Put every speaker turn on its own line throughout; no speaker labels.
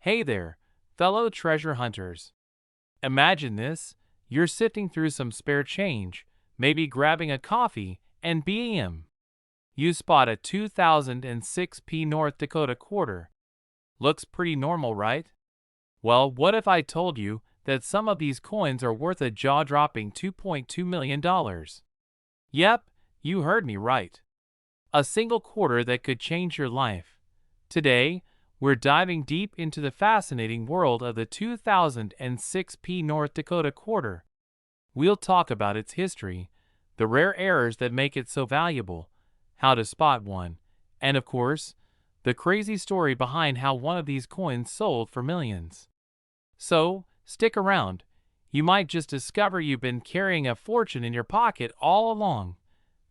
Hey there, fellow treasure hunters. Imagine this, you're sifting through some spare change, maybe grabbing a coffee, and bam! You spot a 2006 P North Dakota quarter. Looks pretty normal, right? Well, what if I told you that some of these coins are worth a jaw-dropping $2.2 million? Yep, you heard me right. A single quarter that could change your life. Today, we're diving deep into the fascinating world of the 2006 P North Dakota quarter. We'll talk about its history, the rare errors that make it so valuable, how to spot one, and of course, the crazy story behind how one of these coins sold for millions. So, stick around. You might just discover you've been carrying a fortune in your pocket all along.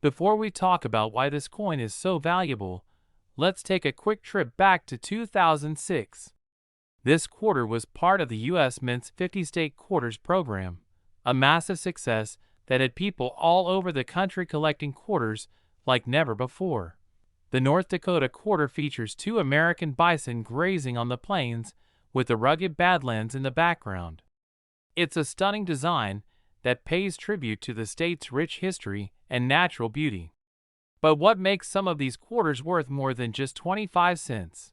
Before we talk about why this coin is so valuable, let's take a quick trip back to 2006. This quarter was part of the U.S. Mint's 50-state quarters program, a massive success that had people all over the country collecting quarters like never before. The North Dakota quarter features two American bison grazing on the plains with the rugged Badlands in the background. It's a stunning design that pays tribute to the state's rich history and natural beauty. But what makes some of these quarters worth more than just 25 cents?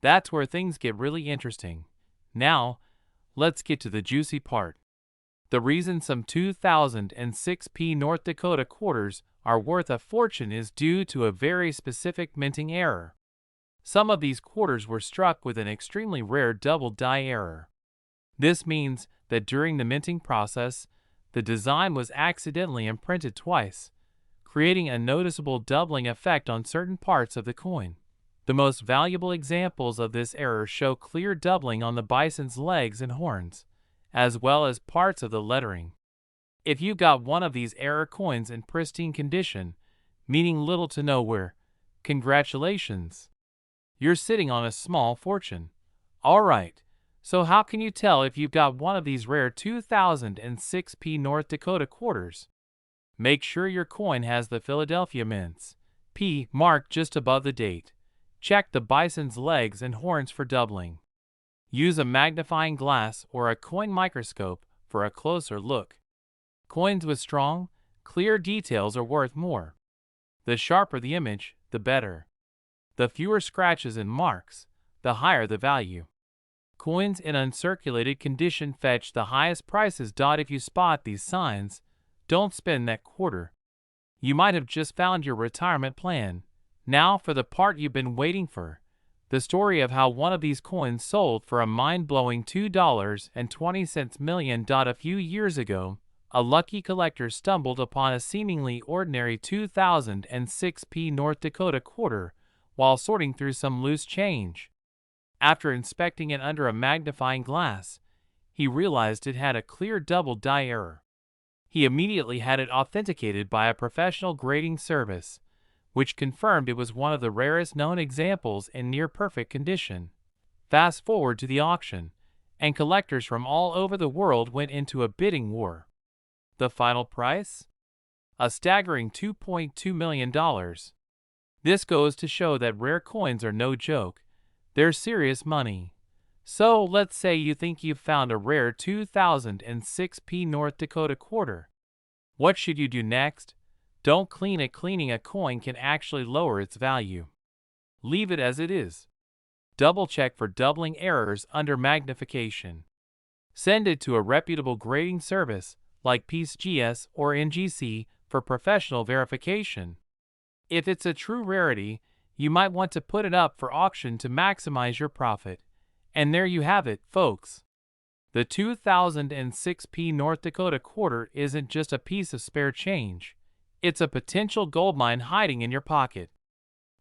That's where things get really interesting. Now, let's get to the juicy part. The reason some 2006 P North Dakota quarters are worth a fortune is due to a very specific minting error. Some of these quarters were struck with an extremely rare double die error. This means that during the minting process, the design was accidentally imprinted twice, creating a noticeable doubling effect on certain parts of the coin. The most valuable examples of this error show clear doubling on the bison's legs and horns, as well as parts of the lettering. If you got one of these error coins in pristine condition, meaning little to no wear, congratulations! You're sitting on a small fortune. Alright, so how can you tell if you've got one of these rare 2006 P North Dakota quarters? Make sure your coin has the Philadelphia Mint's P mark just above the date. Check the bison's legs and horns for doubling. Use a magnifying glass or a coin microscope for a closer look. Coins with strong, clear details are worth more. The sharper the image, the better. The fewer scratches and marks, the higher the value. Coins in uncirculated condition fetch the highest prices. If you spot these signs, don't spend that quarter. You might have just found your retirement plan. Now for the part you've been waiting for. The story of how one of these coins sold for a mind-blowing $2.20 million. A few years ago, a lucky collector stumbled upon a seemingly ordinary 2006 P North Dakota quarter while sorting through some loose change. After inspecting it under a magnifying glass, he realized it had a clear double die error. He immediately had it authenticated by a professional grading service, which confirmed it was one of the rarest known examples in near-perfect condition. Fast forward to the auction, and collectors from all over the world went into a bidding war. The final price? A staggering $2.2 million. This goes to show that rare coins are no joke. They're serious money. So let's say you think you've found a rare 2006 P North Dakota quarter. What should you do next? Don't clean it. Cleaning a coin can actually lower its value. Leave it as it is. Double check for doubling errors under magnification. Send it to a reputable grading service like PGS or NGC for professional verification. If it's a true rarity, you might want to put it up for auction to maximize your profit. And there you have it, folks. The 2006 P North Dakota quarter isn't just a piece of spare change. It's a potential goldmine hiding in your pocket.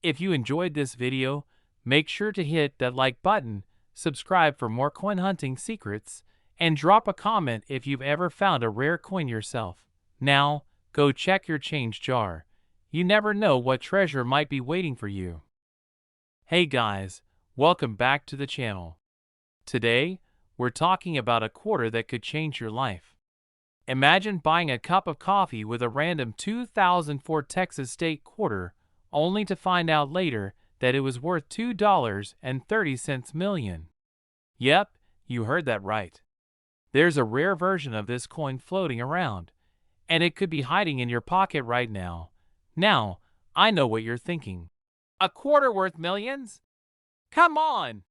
If you enjoyed this video, make sure to hit that like button, subscribe for more coin hunting secrets, and drop a comment if you've ever found a rare coin yourself. Now, go check your change jar. You never know what treasure might be waiting for you. Hey guys, welcome back to the channel. Today, we're talking about a quarter that could change your life. Imagine buying a cup of coffee with a random 2004 Texas state quarter, only to find out later that it was worth $2.30 million. Yep, you heard that right. There's a rare version of this coin floating around, and it could be hiding in your pocket right now. Now, I know what you're thinking. A quarter worth millions? Come on!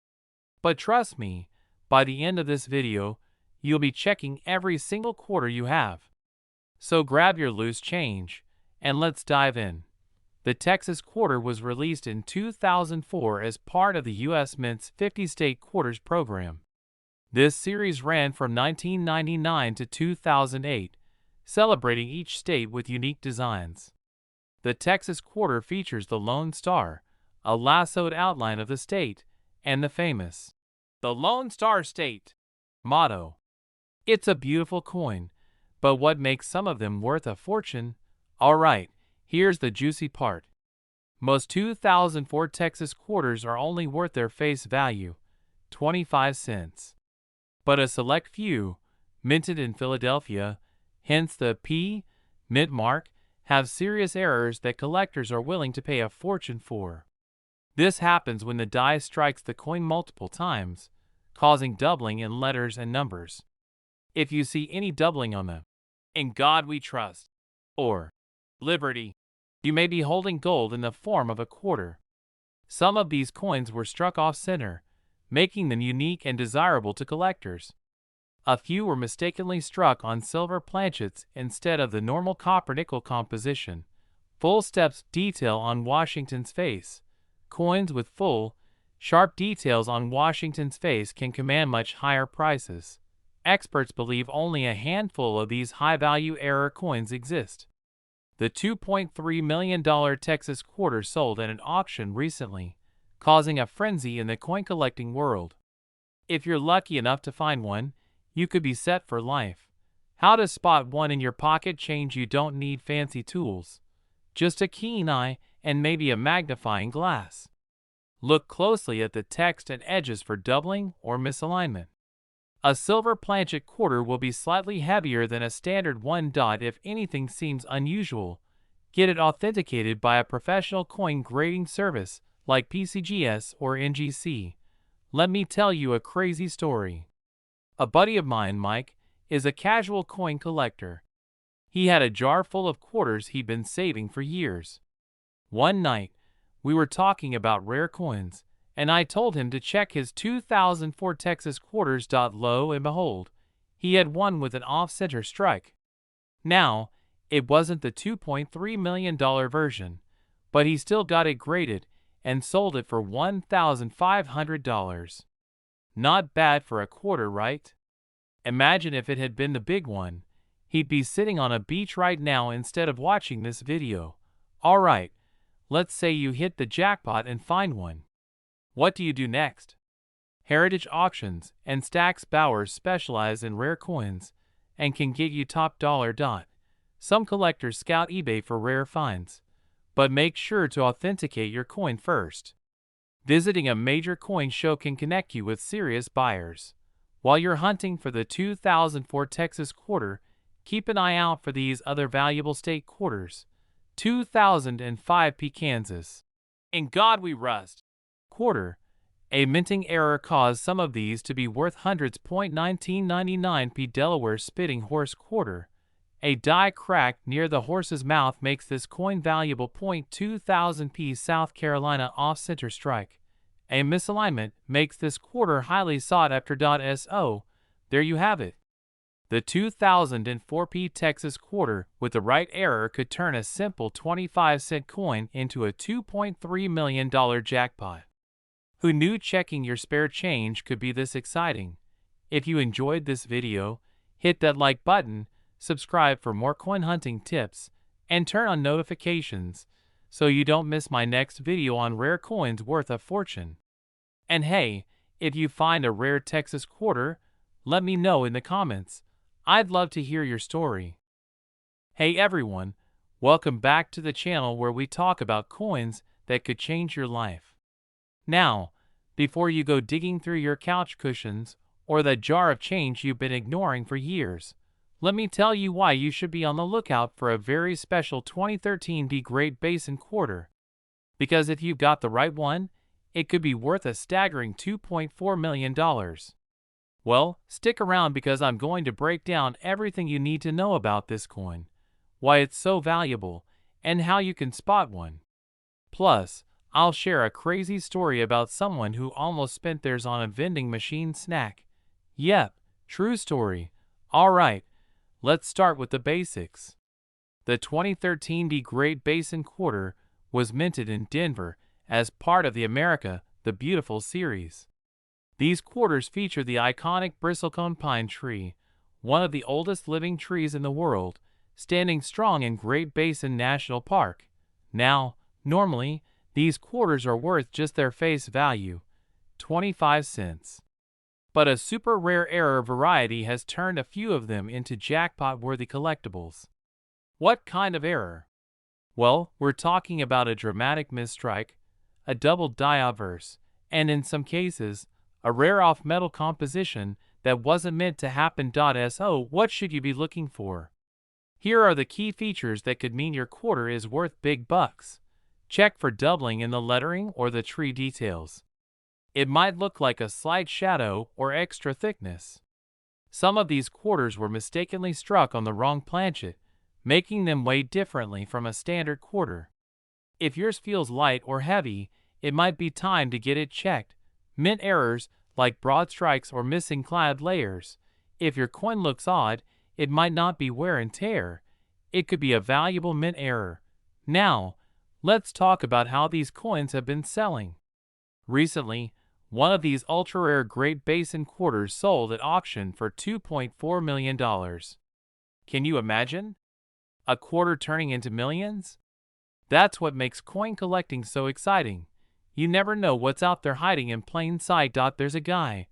But trust me, by the end of this video, you'll be checking every single quarter you have. So grab your loose change, and let's dive in. The Texas quarter was released in 2004 as part of the U.S. Mint's 50 State Quarters program. This series ran from 1999 to 2008, celebrating each state with unique designs. The Texas quarter features the Lone Star, a lassoed outline of the state, and the famous "The Lone Star State" motto. It's a beautiful coin, but what makes some of them worth a fortune? Alright, here's the juicy part. Most 2004 Texas quarters are only worth their face value, 25 cents. But a select few, minted in Philadelphia, hence the P Mint mark, have serious errors that collectors are willing to pay a fortune for. This happens when the die strikes the coin multiple times, causing doubling in letters and numbers. If you see any doubling on the "In God We Trust" or "Liberty," you may be holding gold in the form of a quarter. Some of these coins were struck off-center, making them unique and desirable to collectors. A few were mistakenly struck on silver planchets instead of the normal copper-nickel composition. Full steps detail on Washington's face. Coins with full, sharp details on Washington's face can command much higher prices. Experts believe only a handful of these high-value error coins exist. The $2.3 million Texas quarter sold at an auction recently, causing a frenzy in the coin collecting world. If you're lucky enough to find one, you could be set for life. How to spot one in your pocket change? You don't need fancy tools. Just a keen eye and maybe a magnifying glass. Look closely at the text and edges for doubling or misalignment. A silver planchet quarter will be slightly heavier than a standard one. If anything seems unusual, get it authenticated by a professional coin grading service like PCGS or NGC. Let me tell you a crazy story. A buddy of mine, Mike, is a casual coin collector. He had a jar full of quarters he'd been saving for years. One night, we were talking about rare coins, and I told him to check his 2004 Texas quarters. Lo and behold, he had one with an off-center strike. Now, it wasn't the $2.3 million version, but he still got it graded and sold it for $1,500. Not bad for a quarter, right? Imagine if it had been the big one. He'd be sitting on a beach right now instead of watching this video. Alright, let's say you hit the jackpot and find one. What do you do next? Heritage Auctions and Stax Bowers specialize in rare coins and can get you top dollar. Some collectors scout eBay for rare finds, but make sure to authenticate your coin first. Visiting a major coin show can connect you with serious buyers. While you're hunting for the 2004 Texas quarter, keep an eye out for these other valuable state quarters. 2005 P Kansas. In God We Rust. Quarter. A minting error caused some of these to be worth hundreds. 1999 P Delaware Spitting Horse quarter. A die cracked near the horse's mouth makes this coin valuable. 2000 P South Carolina off-center strike. A misalignment makes this quarter highly sought after. So, there you have it. The 2004 P Texas quarter with the right error could turn a simple 25-cent coin into a $2.3 million jackpot. Who knew checking your spare change could be this exciting? If you enjoyed this video, hit that like button, subscribe for more coin hunting tips, and turn on notifications so you don't miss my next video on rare coins worth a fortune. And hey, if you find a rare Texas quarter, let me know in the comments. I'd love to hear your story. Hey everyone, welcome back to the channel where we talk about coins that could change your life. Now, before you go digging through your couch cushions or that jar of change you've been ignoring for years, let me tell you why you should be on the lookout for a very special 2013 D Great Basin quarter. Because if you've got the right one, it could be worth a staggering $2.4 million. Well, stick around because I'm going to break down everything you need to know about this coin, why it's so valuable, and how you can spot one. Plus, I'll share a crazy story about someone who almost spent theirs on a vending machine snack. Yep, true story. Alright, let's start with the basics. The 2013 D Great Basin quarter was minted in Denver as part of the America the Beautiful series. These quarters feature the iconic bristlecone pine tree, one of the oldest living trees in the world, standing strong in Great Basin National Park. Now, normally, these quarters are worth just their face value, 25 cents. But a super rare error variety has turned a few of them into jackpot-worthy collectibles. What kind of error? Well, we're talking about a dramatic misstrike, a double die obverse, and in some cases, a rare off-metal composition that wasn't meant to happen. So, what should you be looking for? Here are the key features that could mean your quarter is worth big bucks. Check for doubling in the lettering or the tree details. It might look like a slight shadow or extra thickness. Some of these quarters were mistakenly struck on the wrong planchet, making them weigh differently from a standard quarter. If yours feels light or heavy, it might be time to get it checked. Mint errors, like broad strikes or missing clad layers. If your coin looks odd, it might not be wear and tear. It could be a valuable mint error. Now, let's talk about how these coins have been selling. Recently, one of these ultra-rare Great Basin quarters sold at auction for $2.4 million. Can you imagine? A quarter turning into millions? That's what makes coin collecting so exciting. You never know what's out there hiding in plain sight. There's a guy,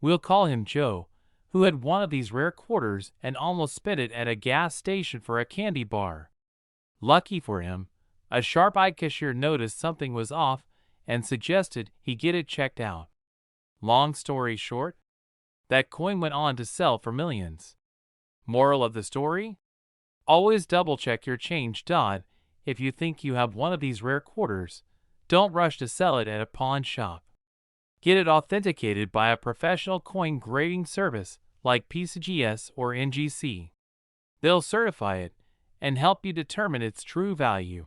we'll call him Joe, who had one of these rare quarters and almost spent it at a gas station for a candy bar. Lucky for him, a sharp-eyed cashier noticed something was off and suggested he get it checked out. Long story short, that coin went on to sell for millions. Moral of the story? Always double-check your change. If you think you have one of these rare quarters, don't rush to sell it at a pawn shop. Get it authenticated by a professional coin grading service like PCGS or NGC. They'll certify it and help you determine its true value.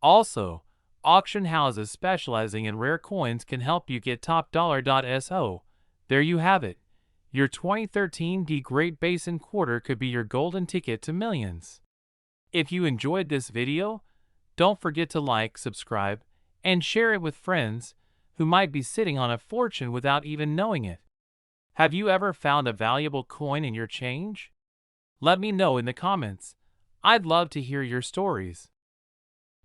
Also, auction houses specializing in rare coins can help you get top dollar. So, there you have it. Your 2013 D Great Basin quarter could be your golden ticket to millions. If you enjoyed this video, don't forget to like, subscribe, and share it with friends who might be sitting on a fortune without even knowing it. Have you ever found a valuable coin in your change? Let me know in the comments. I'd love to hear your stories.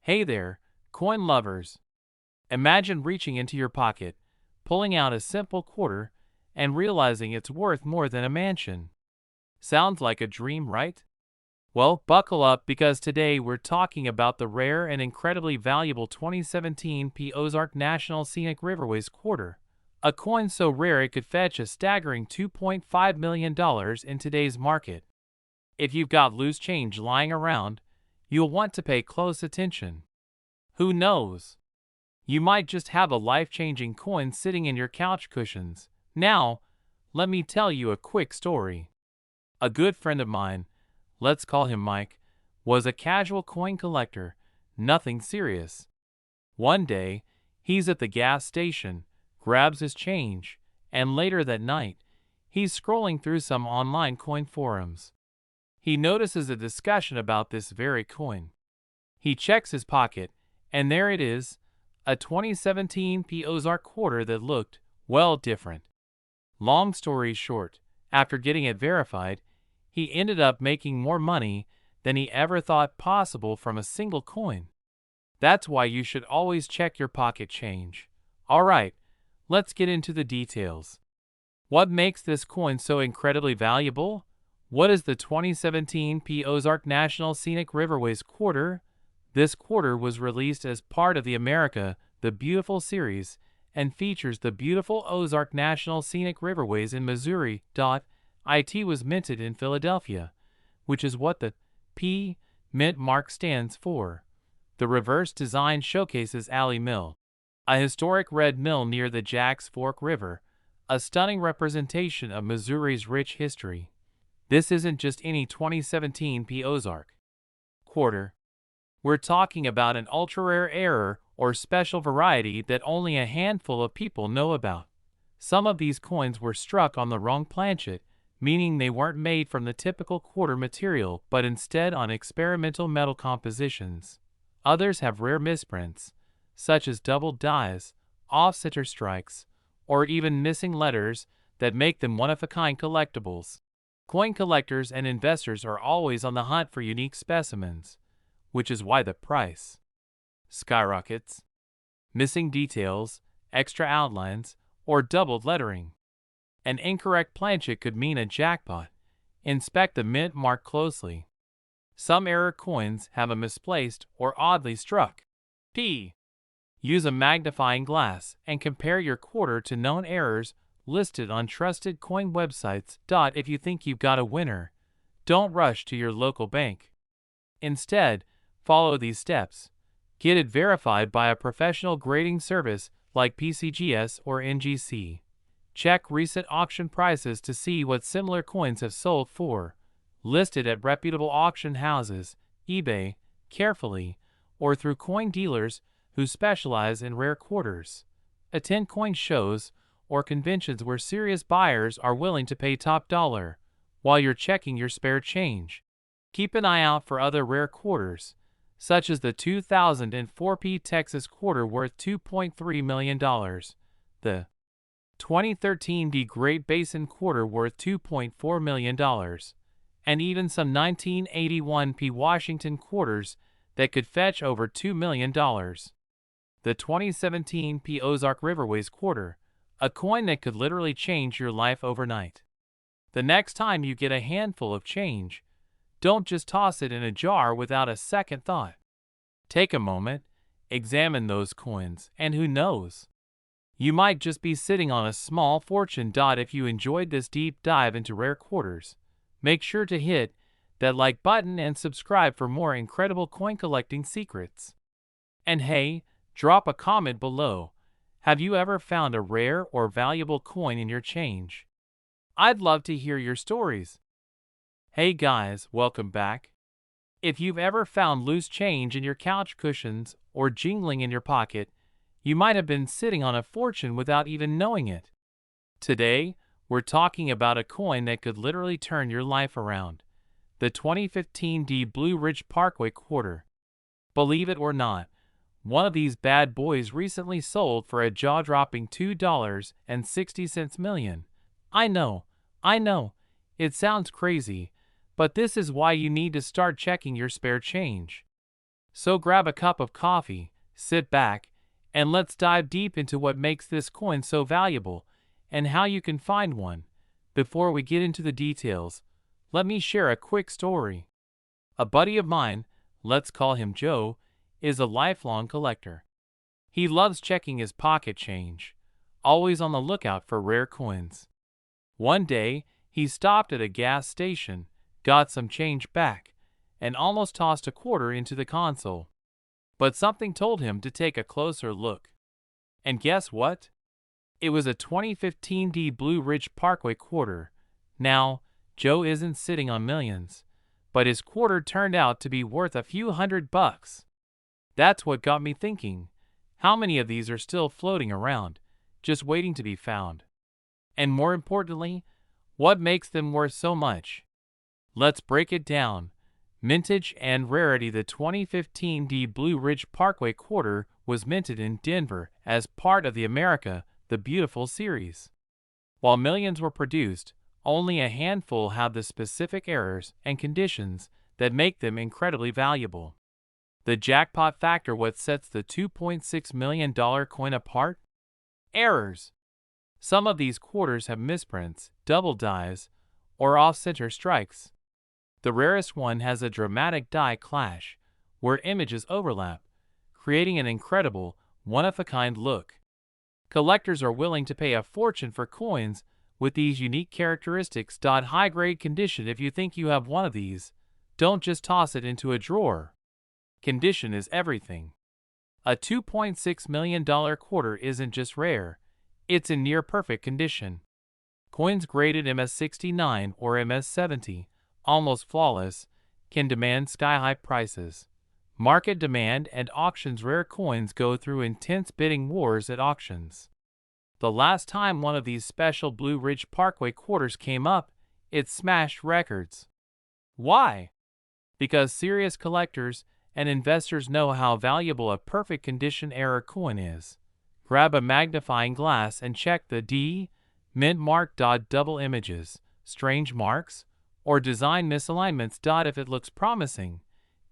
Hey there, coin lovers. Imagine reaching into your pocket, pulling out a simple quarter, and realizing it's worth more than a mansion. Sounds like a dream, right? Well, buckle up because today we're talking about the rare and incredibly valuable 2017 P Ozark National Scenic Riverways quarter. A coin so rare it could fetch a staggering $2.5 million in today's market. If you've got loose change lying around, you'll want to pay close attention. Who knows? You might just have a life-changing coin sitting in your couch cushions. Now, let me tell you a quick story. A good friend of mine, let's call him Mike, was a casual coin collector, nothing serious. One day, he's at the gas station, grabs his change, and later that night, he's scrolling through some online coin forums. He notices a discussion about this very coin. He checks his pocket, and there it is, a 2017 P Ozark quarter that looked, well, different. Long story short, after getting it verified, he ended up making more money than he ever thought possible from a single coin. That's why you should always check your pocket change. Alright, let's get into the details. What makes this coin so incredibly valuable? What is the 2017 P Ozark National Scenic Riverways quarter? This quarter was released as part of the America the Beautiful series and features the beautiful Ozark National Scenic Riverways in Missouri. It was minted in Philadelphia, which is what the P mint mark stands for. The reverse design showcases Alley Mill, a historic red mill near the Jacks Fork River, a stunning representation of Missouri's rich history. This isn't just any 2017 P Ozark quarter. We're talking about an ultra-rare error or special variety that only a handful of people know about. Some of these coins were struck on the wrong planchet, meaning they weren't made from the typical quarter material but instead on experimental metal compositions. Others have rare misprints, such as doubled dies, off-center strikes, or even missing letters that make them one-of-a-kind collectibles. Coin collectors and investors are always on the hunt for unique specimens, which is why the price skyrockets. Missing details, extra outlines, or doubled lettering. An incorrect planchet could mean a jackpot. Inspect the mint mark closely. Some error coins have a misplaced or oddly struck P. Use a magnifying glass and compare your quarter to known errors listed on trusted coin websites. If you think you've got a winner, don't rush to your local bank. Instead, follow these steps. Get it verified by a professional grading service like PCGS or NGC. Check recent auction prices to see what similar coins have sold for. Listed at reputable auction houses, eBay, carefully, or through coin dealers who specialize in rare quarters. Attend coin shows or conventions where serious buyers are willing to pay top dollar while you're checking your spare change. Keep an eye out for other rare quarters, such as the 2004 P Texas quarter worth $2.3 million, the 2013 D Great Basin quarter worth $2.4 million, and even some 1981 P Washington quarters that could fetch over $2 million. The 2017 P Ozark Riverways quarter, a coin that could literally change your life overnight. The next time you get a handful of change, don't just toss it in a jar without a second thought. Take a moment, examine those coins, and who knows? You might just be sitting on a small fortune. If you enjoyed this deep dive into rare quarters, make sure to hit that like button and subscribe for more incredible coin collecting secrets. And hey, drop a comment below. Have you ever found a rare or valuable coin in your change? I'd love to hear your stories. Hey guys, welcome back. If you've ever found loose change in your couch cushions or jingling in your pocket, you might have been sitting on a fortune without even knowing it. Today, we're talking about a coin that could literally turn your life around. The 2015 D Blue Ridge Parkway quarter. Believe it or not, one of these bad boys recently sold for a jaw-dropping $2.60 million. I know, it sounds crazy, but this is why you need to start checking your spare change. So grab a cup of coffee, sit back, and let's dive deep into what makes this coin so valuable and how you can find one. Before we get into the details, let me share a quick story. A buddy of mine, let's call him Joe, is a lifelong collector. He loves checking his pocket change, always on the lookout for rare coins. One day, he stopped at a gas station, got some change back, and almost tossed a quarter into the console. But something told him to take a closer look. And guess what? It was a 2015 D Blue Ridge Parkway quarter. Now, Joe isn't sitting on millions, but his quarter turned out to be worth a few $100. That's what got me thinking, how many of these are still floating around, just waiting to be found? And more importantly, what makes them worth so much? Let's break it down. Mintage and rarity. The 2015 D Blue Ridge Parkway quarter was minted in Denver as part of the America the Beautiful series. While millions were produced, only a handful have the specific errors and conditions that make them incredibly valuable. The jackpot factor. What sets the $2.6 million coin apart? Errors. Some of these quarters have misprints, double dies, or off-center strikes. The rarest one has a dramatic die clash, where images overlap, creating an incredible, one-of-a-kind look. Collectors are willing to pay a fortune for coins with these unique characteristics. High-grade condition. If you think you have one of these, don't just toss it into a drawer. Condition is everything. A $2.6 million quarter isn't just rare, it's in near-perfect condition. Coins graded MS69 or MS70, almost flawless, can demand sky-high prices. Market demand and auctions. Rare coins go through intense bidding wars at auctions. The last time one of these special Blue Ridge Parkway quarters came up, it smashed records. Why? Because serious collectors and investors know how valuable a perfect condition error coin is. Grab a magnifying glass and check the D mint mark. Double images, strange marks, or design misalignments. If it looks promising,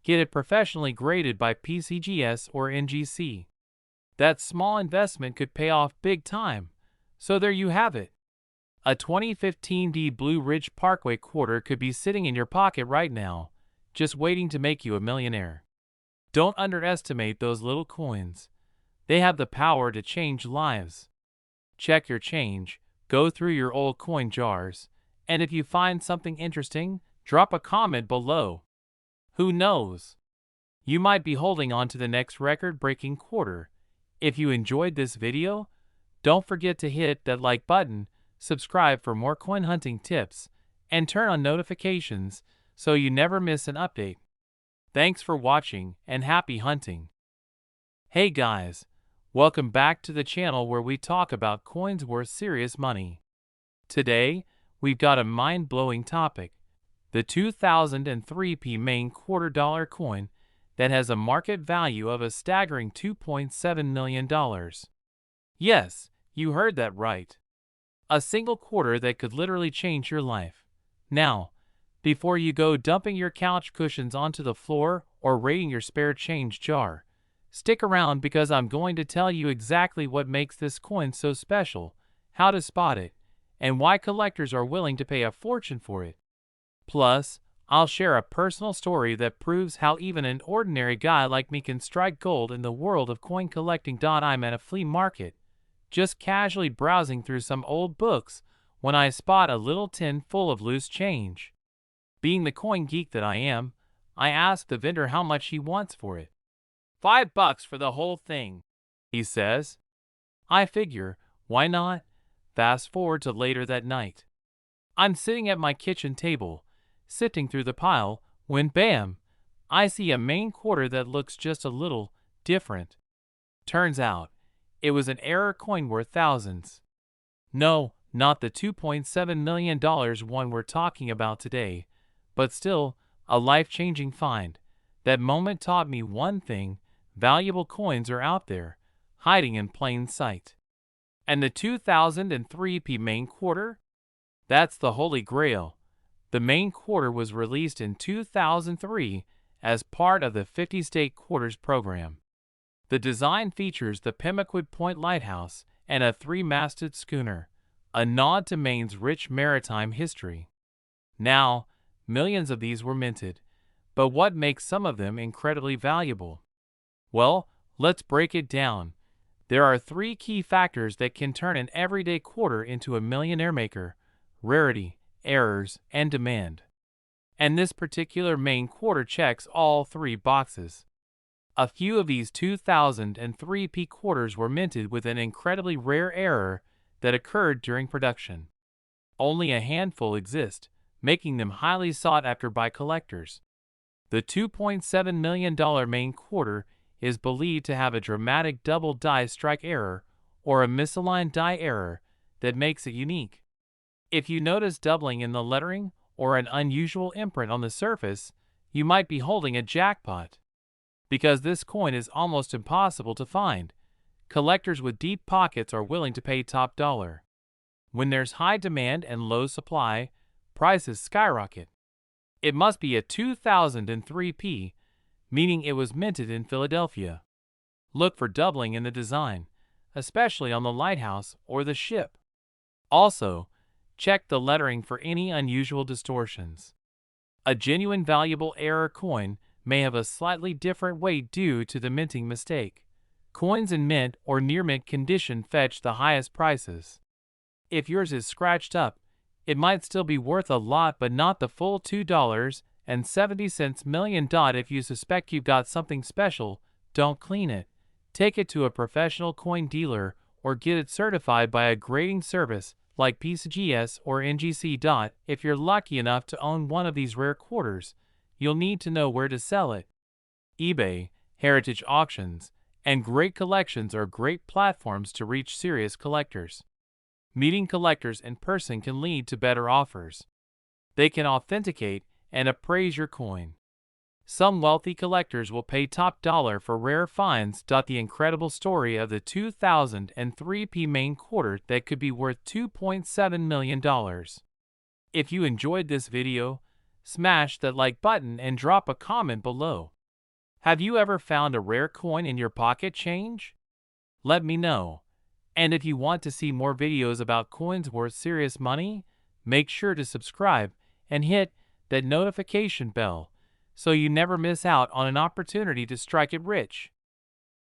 get it professionally graded by PCGS or NGC. That small investment could pay off big time. So there you have it. A 2015 D Blue Ridge Parkway quarter could be sitting in your pocket right now, just waiting to make you a millionaire. Don't underestimate those little coins. They have the power to change lives. Check your change, go through your old coin jars, and if you find something interesting, drop a comment below. Who knows? You might be holding on to the next record-breaking quarter. If you enjoyed this video, don't forget to hit that like button, subscribe for more coin hunting tips, and turn on notifications so you never miss an update. Thanks for watching and happy hunting. Hey guys, welcome back to the channel where we talk about coins worth serious money. Today, we've got a mind-blowing topic, the 2003 P Maine $2 coin that has a market value of a staggering $2.7 million. Yes, you heard that right. A single quarter that could literally change your life. Now, before you go dumping your couch cushions onto the floor or raiding your spare change jar, stick around because I'm going to tell you exactly what makes this coin so special, how to spot it, and why collectors are willing to pay a fortune for it. Plus, I'll share a personal story that proves how even an ordinary guy like me can strike gold in the world of coin collecting. I'm at a flea market, just casually browsing through some old books when I spot a little tin full of loose change. Being the coin geek that I am, I ask the vendor how much he wants for it. $5 for the whole thing, he says. I figure, why not? Fast forward to later that night. I'm sitting at my kitchen table, sifting through the pile, when bam, I see a Maine quarter that looks just a little different. Turns out, it was an error coin worth thousands. No, not the $2.7 million one we're talking about today, but still, a life-changing find. That moment taught me one thing: valuable coins are out there, hiding in plain sight. And the 2003 P Maine quarter? That's the holy grail. The Maine quarter was released in 2003 as part of the 50-state quarters program. The design features the Pemaquid Point Lighthouse and a three-masted schooner, a nod to Maine's rich maritime history. Now, millions of these were minted, but what makes some of them incredibly valuable? Well, let's break it down. There are three key factors that can turn an everyday quarter into a millionaire maker: rarity, errors, and demand. And this particular Maine quarter checks all three boxes. A few of these 2003 P quarters were minted with an incredibly rare error that occurred during production. Only a handful exist, making them highly sought after by collectors. The $2.7 million Maine quarter is believed to have a dramatic double die strike error or a misaligned die error that makes it unique. If you notice doubling in the lettering or an unusual imprint on the surface, you might be holding a jackpot. Because this coin is almost impossible to find, collectors with deep pockets are willing to pay top dollar. When there's high demand and low supply, prices skyrocket. It must be a 2003 P, meaning it was minted in Philadelphia. Look for doubling in the design, especially on the lighthouse or the ship. Also, check the lettering for any unusual distortions. A genuine valuable error coin may have a slightly different weight due to the minting mistake. Coins in mint or near mint condition fetch the highest prices. If yours is scratched up, it might still be worth a lot but not the full $2.70 million. If you suspect you've got something special, don't clean it. Take it to a professional coin dealer or get it certified by a grading service like PCGS or NGC. If you're lucky enough to own one of these rare quarters, you'll need to know where to sell it. eBay, heritage auctions, and great collections are great platforms to reach serious collectors. Meeting collectors in person can lead to better offers. They can authenticate and appraise your coin. Some wealthy collectors will pay top dollar for rare finds. The incredible story of the 2003 P Maine quarter that could be worth $2.7 million. If you enjoyed this video, smash that like button and drop a comment below. Have you ever found a rare coin in your pocket change? Let me know. And if you want to see more videos about coins worth serious money, make sure to subscribe and hit that notification bell so you never miss out on an opportunity to strike it rich.